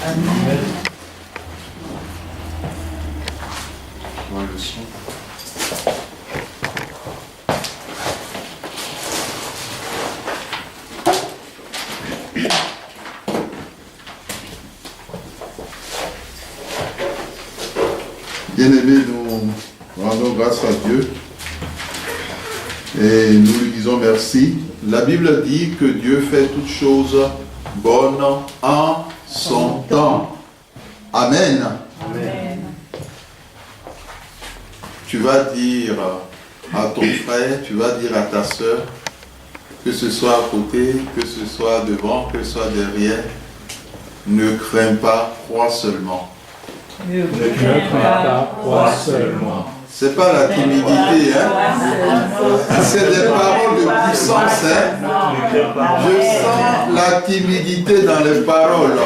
Amen. Voilà le son. Bien-aimés, nous rendons grâce à Dieu et nous lui disons merci. La Bible dit que Dieu fait toutes choses bonnes en son temps. Amen. Amen. Tu vas dire à ton frère, tu vas dire à ta soeur, que ce soit à côté, que ce soit devant, que ce soit derrière, ne crains pas, crois seulement. Ne crains pas, crois seulement. C'est pas la timidité, hein? C'est des paroles de puissance, hein? Je sens la timidité dans les paroles.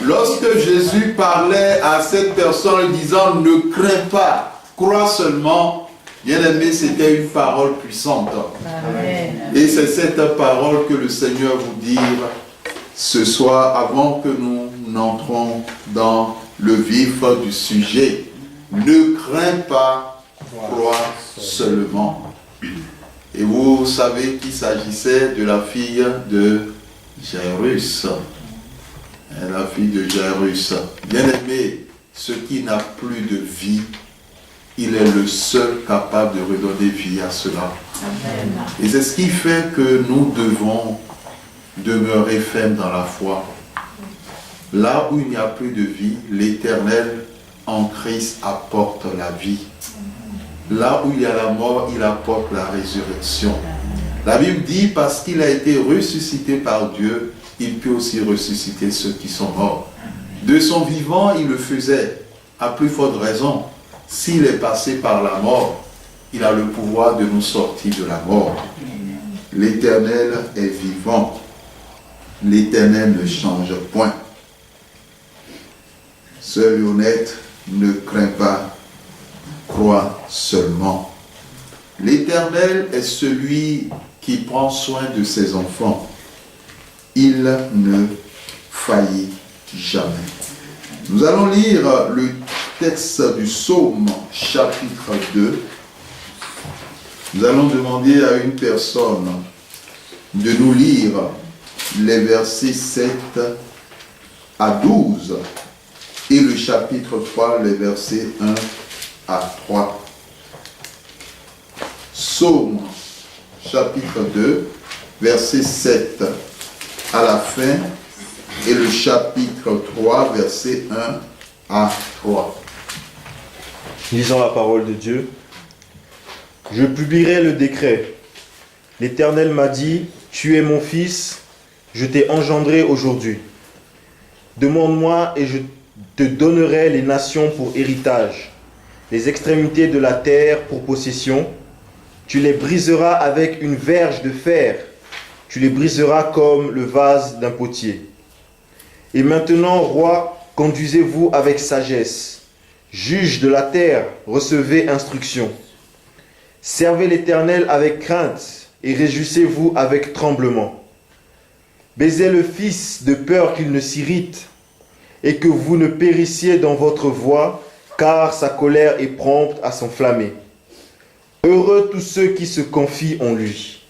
Lorsque Jésus parlait à cette personne disant ne crains pas, crois seulement, bien aimé, c'était une parole puissante. Amen. Et c'est cette parole que le Seigneur vous dit ce soir avant que nous n'entrons dans le vif du sujet. Ne crains pas, crois seulement. Et vous savez qu'il s'agissait de la fille de Jairus. La fille de Jairus. Bien aimé, ce qui n'a plus de vie, il est le seul capable de redonner vie à cela. Amen. Et c'est ce qui fait que nous devons demeurer fermes dans la foi. Là où il n'y a plus de vie, l'Éternel en Christ apporte la vie. Là où il y a la mort, il apporte la résurrection. La Bible dit, parce qu'il a été ressuscité par Dieu, il peut aussi ressusciter ceux qui sont morts. De son vivant, il le faisait. À plus forte raison, s'il est passé par la mort, il a le pouvoir de nous sortir de la mort. L'Éternel est vivant. L'Éternel ne change point. Seul et honnête, ne crains pas, crois seulement. L'Éternel est celui qui prend soin de ses enfants. Il ne faillit jamais. Nous allons lire le texte du Psaume, chapitre 2. Nous allons demander à une personne de nous lire les versets 7 à 12 et le chapitre 3, les versets 1 à 3. Psaume, chapitre 2, verset 7 à la fin et le chapitre 3, verset 1 à 3. Lisons la parole de Dieu. Je publierai le décret. L'Éternel m'a dit, tu es mon fils, je t'ai engendré aujourd'hui. Demande-moi et je te donnerai les nations pour héritage, les extrémités de la terre pour possession. Tu les briseras avec une verge de fer, tu les briseras comme le vase d'un potier. Et maintenant, roi, conduisez-vous avec sagesse. Juge de la terre, recevez instruction. Servez l'Éternel avec crainte et réjouissez-vous avec tremblement. Baisez le Fils de peur qu'il ne s'irrite et que vous ne périssiez dans votre voie, car sa colère est prompte à s'enflammer. Heureux tous ceux qui se confient en lui.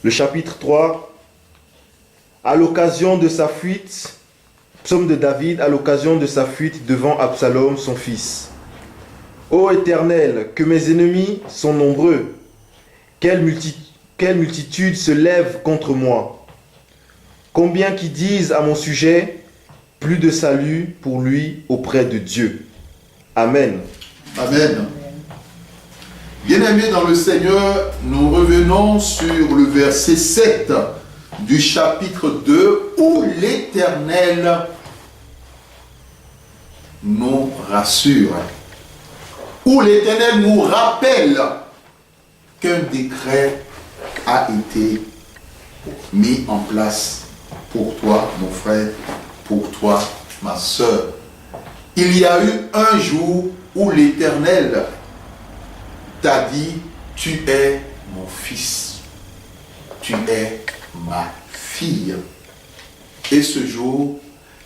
Le chapitre 3, à l'occasion de sa fuite, psaume de David, à l'occasion de sa fuite devant Absalom, son fils. Ô Éternel, que mes ennemis sont nombreux, quelle multitude se lève contre moi. Combien qui disent à mon sujet, plus de salut pour lui auprès de Dieu. Amen. Amen. Bien-aimés dans le Seigneur, nous revenons sur le verset 7 du chapitre 2 où l'Éternel nous rassure, où l'Éternel nous rappelle qu'un décret a été mis en place pour toi, mon frère, pour toi, ma soeur. Il y a eu un jour où l'Éternel t'a dit, tu es mon fils, tu es ma fille. Et ce jour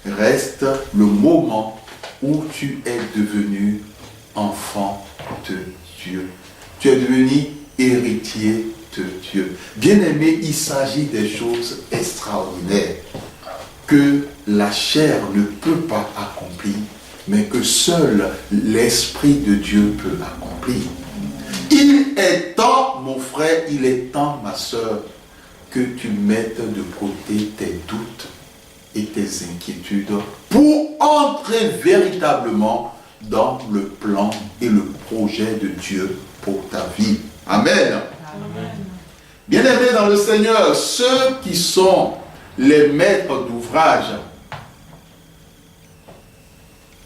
reste le moment où tu es devenu enfant de Dieu. Tu es devenu héritier de Dieu. Bien-aimé, il s'agit des choses extraordinaires que la chair ne peut pas accomplir, mais que seul l'Esprit de Dieu peut accomplir. Il est temps, mon frère, il est temps, ma soeur, que tu mettes de côté tes doutes et tes inquiétudes pour entrer véritablement dans le plan et le projet de Dieu pour ta vie. Amen. Bien-aimés dans le Seigneur, ceux qui sont les maîtres d'ouvrage,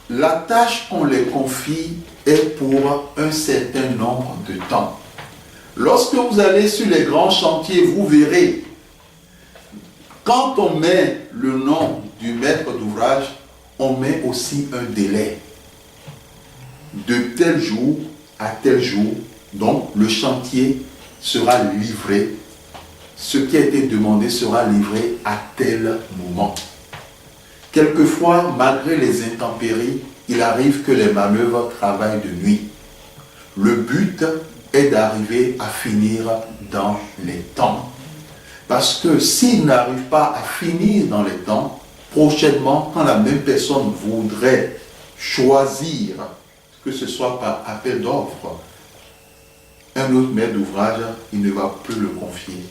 la tâche qu'on les confie est pour un certain nombre de temps. Lorsque vous allez sur les grands chantiers, vous verrez, quand on met le nom du maître d'ouvrage, on met aussi un délai. De tel jour à tel jour, donc le chantier sera livré. Ce qui a été demandé sera livré à tel moment. Quelquefois, malgré les intempéries, il arrive que les manœuvres travaillent de nuit. Le but est d'arriver à finir dans les temps. Parce que s'il n'arrive pas à finir dans les temps, prochainement, quand la même personne voudrait choisir, que ce soit par appel d'offres, un autre maître d'ouvrage, il ne va plus le confier.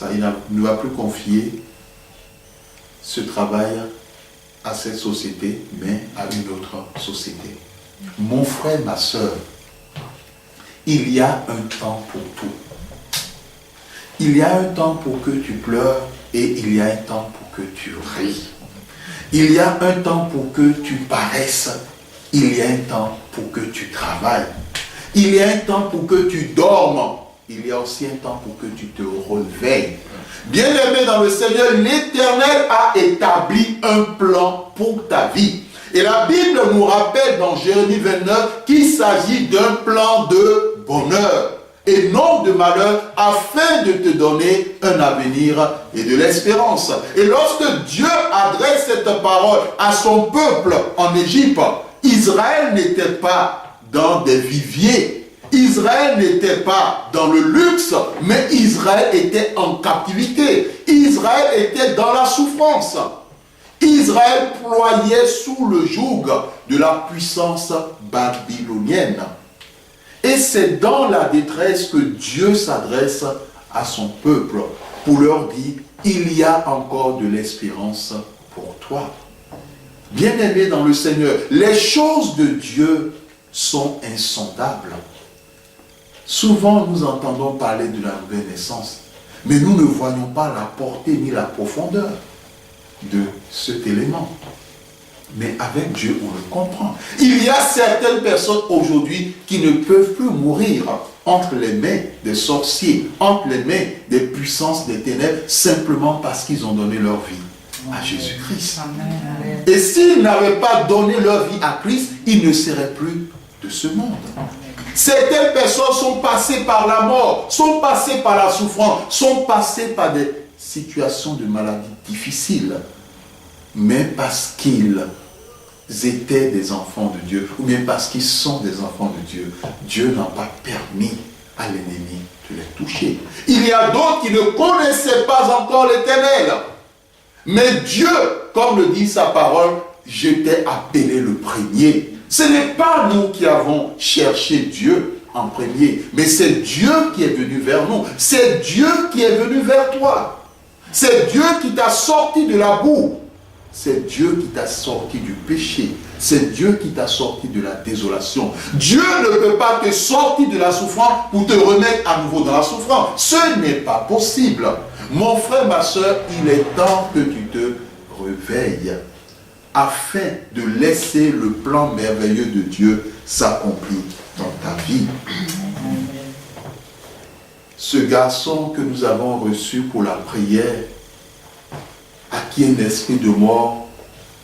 Il ne va plus confier ce travail à cette société, mais à une autre société. Mon frère, ma soeur, il y a un temps pour tout. Il y a un temps pour que tu pleures et il y a un temps pour que tu ris. Il y a un temps pour que tu paraisses. Il y a un temps pour que tu travailles. Il y a un temps pour que tu dormes. Il y a aussi un temps pour que tu te réveilles. Bien-aimé dans le Seigneur, l'Éternel a établi un plan pour ta vie. Et la Bible nous rappelle dans Jérémie 29 qu'il s'agit d'un plan de bonheur et non de malheur, afin de te donner un avenir et de l'espérance. Et lorsque Dieu adresse cette parole à son peuple en Égypte, Israël n'était pas dans des viviers, Israël n'était pas dans le luxe, mais Israël était en captivité. Israël était dans la souffrance. Israël ployait sous le joug de la puissance babylonienne. Et c'est dans la détresse que Dieu s'adresse à son peuple pour leur dire, il y a encore de l'espérance pour toi. Bien-aimés dans le Seigneur, les choses de Dieu sont insondables. Souvent, nous entendons parler de la nouvelle naissance, mais nous ne voyons pas la portée ni la profondeur de cet élément. Mais avec Dieu, on le comprend. Il y a certaines personnes aujourd'hui qui ne peuvent plus mourir entre les mains des sorciers, entre les mains des puissances des ténèbres, simplement parce qu'ils ont donné leur vie à Jésus-Christ. Et s'ils n'avaient pas donné leur vie à Christ, ils ne seraient plus de ce monde. Certaines personnes sont passées par la mort, sont passées par la souffrance, sont passées par des situations de maladie difficiles, mais parce qu'ils étaient des enfants de Dieu, ou bien parce qu'ils sont des enfants de Dieu, Dieu n'a pas permis à l'ennemi de les toucher. Il y a d'autres qui ne connaissaient pas encore l'Éternel. Mais Dieu, comme le dit sa parole, je t'ai appelé le premier. Ce n'est pas nous qui avons cherché Dieu en premier, mais c'est Dieu qui est venu vers nous. C'est Dieu qui est venu vers toi. C'est Dieu qui t'a sorti de la boue. C'est Dieu qui t'a sorti du péché. C'est Dieu qui t'a sorti de la désolation. Dieu ne peut pas te sortir de la souffrance pour te remettre à nouveau dans la souffrance. Ce n'est pas possible. Mon frère, ma soeur, il est temps que tu te réveilles afin de laisser le plan merveilleux de Dieu s'accomplir dans ta vie. Ce garçon que nous avons reçu pour la prière, à qui un esprit de mort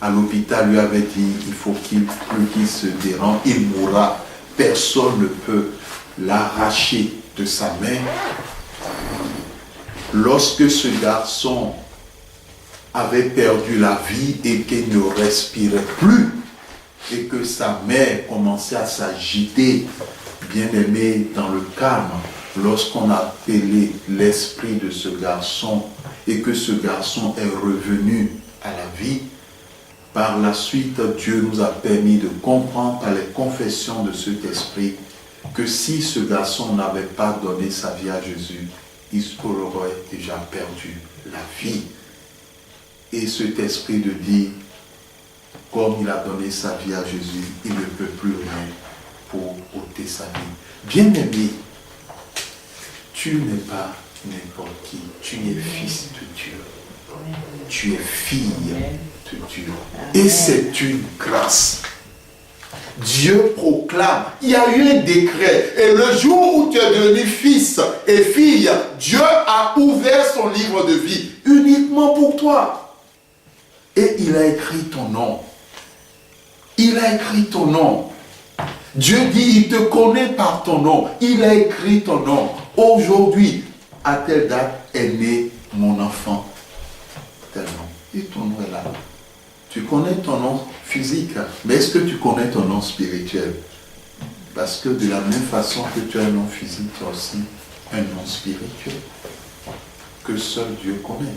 à l'hôpital lui avait dit il faut qu'il se dérange, il mourra. Personne ne peut l'arracher de sa main. lorsque ce garçon avait perdu la vie et qu'il ne respirait plus, et que sa mère commençait à s'agiter, bien aimé, dans le calme, lorsqu'on a appelé l'esprit de ce garçon et que ce garçon est revenu à la vie, par la suite, Dieu nous a permis de comprendre par les confessions de cet esprit que si ce garçon n'avait pas donné sa vie à Jésus, il aurait déjà perdu la vie. Et cet esprit de dire, comme il a donné sa vie à Jésus, il ne peut plus rien pour ôter sa vie. Bien-aimé, tu n'es pas n'importe qui, tu es fils de Dieu. Tu es fille de Dieu. Et c'est une grâce. Dieu proclame, il y a eu un décret. Et le jour où tu es devenu fils et fille, Dieu a ouvert son livre de vie uniquement pour toi. Et il a écrit ton nom. Il a écrit ton nom. Dieu dit, il te connaît par ton nom. Il a écrit ton nom. Aujourd'hui, à telle date est né mon enfant. Tel nom. Et ton nom est là. Tu connais ton nom physique, mais est-ce que tu connais ton nom spirituel? Parce que de la même façon que tu as un nom physique, tu as aussi un nom spirituel que seul Dieu connaît.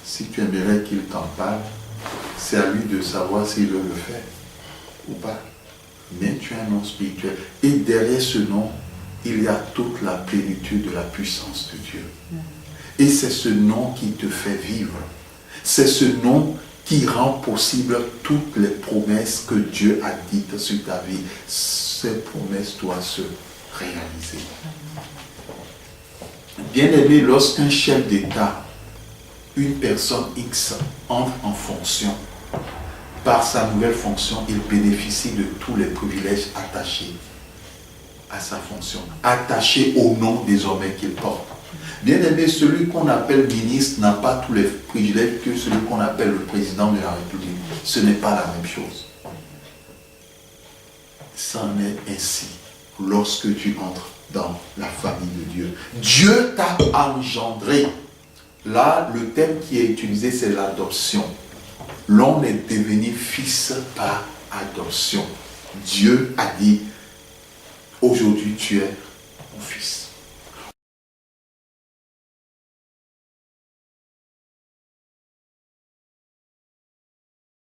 Si tu aimerais qu'il t'en parle, c'est à lui de savoir s'il veut le faire ou pas. Mais tu as un nom spirituel. Et derrière ce nom, il y a toute la plénitude de la puissance de Dieu. Et c'est ce nom qui te fait vivre. C'est ce nom qui rend possible toutes les promesses que Dieu a dites sur ta vie. Ces promesses doivent se réaliser. Bien-aimé, lorsqu'un chef d'État, une personne X, entre en fonction, par sa nouvelle fonction, il bénéficie de tous les privilèges attachés à sa fonction, attachés au nom désormais qu'il porte. Bien aimé, celui qu'on appelle ministre n'a pas tous les privilèges que celui qu'on appelle le président de la République. Ce n'est pas la même chose. C'en est ainsi lorsque tu entres dans la famille de Dieu. Dieu t'a engendré. Là, le terme qui est utilisé, c'est l'adoption. L'homme est devenu fils par adoption. Dieu a dit, aujourd'hui tu es mon fils.